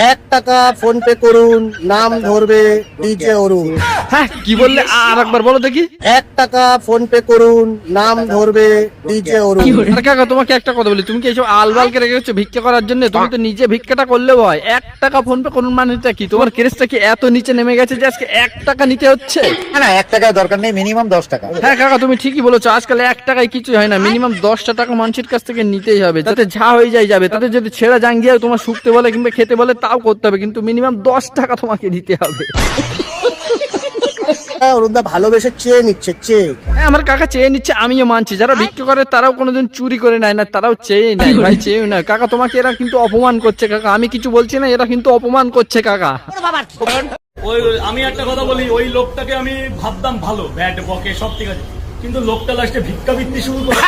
1 টাকা phone pay করুন, নাম ধরবে ডিজে অরুণ। হ্যাঁ কি বললে, আর একবার বলো দেখি। 1 টাকা ফোন পে করুন, নাম ধরবে ডিজে অরুণ। আরে কাকা তোমাকে একটা কথা বলি, তুমি কি এইসব আলবালকে রেখে গেছো ভিক্ষা করার জন্য? তুমি তো নিজে ভিক্ষাটা করলে হয়। 1 টাকা ফোন পে করুন মানেটা কি? তোমার কেসটা কি এত নিচে নেমে গেছে যে আজকে 1 টাকা নিতে হচ্ছে? না 1 টাকা দরকার নেই, মিনিমাম 10 টাকা। হ্যাঁ কাকা তুমি ঠিকই বলেছো, আজকাল 1 টাকায় কিছু হয় না, মিনিমাম 10টা টাকা মানুষের কাছ থেকে নিতেই হবে, যাতে যা হয়ে যায় যাবে। তাতে যদি ছেঁড়া জাঙ্গিয়া তোমার শুকতে বলে কিংবা খেতে বলে তাও করতে হবে, কিন্তু মিনিমাম 10 টাকা তোমাকে দিতে হবে। অরুণদা ভালোবেসে চেয়ে নিচ্ছে, চেয়ে। হ্যাঁ আমার কাকা চেয়ে নিচ্ছে, আমিও মানছি। যারা ভিক্ষা করে তারাও কোনোদিন চুরি করে নেয় না, তারাও চেয়ে নেয় ভাই, চেয়েও না। কাকা তোমাকে এরা কিন্তু অপমান করছে কাকা, আমি কিছু বলছি না, এরা কিন্তু অপমান করছে কাকা। ওই আমি একটা কথা বলি, ওই লোকটাকে আমি ভাবতাম ভালো, ব্যাট বকে সব ঠিক আছে, কিন্তু লোকটা লাস্টে ভিক্ষাবৃত্তি শুরু করে।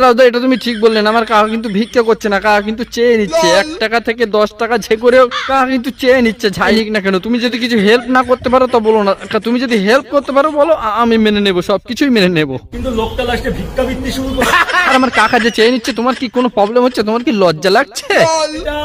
দাদা এটা তুমি ঠিক বললেন, আমার কাকা কিন্তু ভিক্ষা করছে না, কাকা কিন্তু চেয়ে নিচ্ছে। 1 টাকা থেকে 10 টাকা যে করেও কাকা কিন্তু চেয়ে নিচ্ছে, যাই হোক না কেন। তুমি যদি কিছু হেল্প না করতে পারো তো বলো না, তুমি যদি হেল্প করতে পারো বলো, আমি মেনে নেবো, সবকিছুই মেনে নেবো। কিন্তু লোকটা লাস্টে ভিক্ষাবৃত্তি শুরু করে। আর আমার কাকা যে চেয়ে নিচ্ছে, তোমার কি কোনো প্রবলেম হচ্ছে? তোমার কি লজ্জা লাগছে? এটা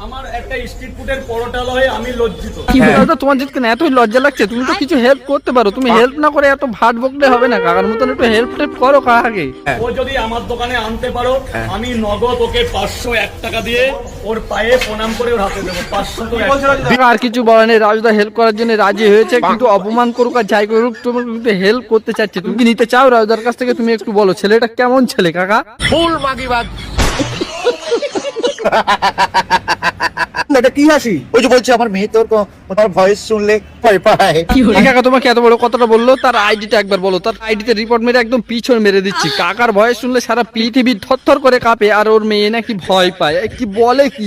আমার একটা স্ট্রিট ফুডের পরোটা লয়ে আমি লজ্জিত। দাদা তোমার যদি এতই লজ্জা লাগছে, তুমি তো কিছু হেল্প করতে পারো। তুমি হেল্প না করে এত ভাট বকলে হবে না, কাকার মতন একটু হেল্প টেল্প করো কাকাকে। ও যদি আমার দোকানে আনতে পারো, আমি নগদ ওকে 501 টাকা দিয়ে ওর পায়ে প্রণাম করে ওর হাতে দেবো। 500 তো কাকা আর কিছু বলে নেই, রাজুদা হেল্প করার জন্য রাজি হয়েছে, কিন্তু অপমান করুক আর যাই করুক তোমার কিন্তু হেল্প করতে চাচ্ছে। তুমি কি নিতে চাও রাজুদার কাছ থেকে? তুমি একটু বলো ছেলেটা কেমন ছেলে কাকা? ফুল মাগিবাদ। এটা কি হাসি? ওই যে বলছি আমার মেয়ে তোর তোমার ভয়েস শুনলে ভয় পায়। এই কাকা তোমাকে এত বড় কথাটা বললো, তার আইডিটা একবার বলো। তার আইডিতে রিপোর্ট মেরে একদম পিছন মেরে দিচ্ছি। কাকার ভয়েস শুনলে সারা পৃথিবী থরথর করে কাঁপে, আর ওর মেয়ে নাকি ভয় পায়। কি বলে কি?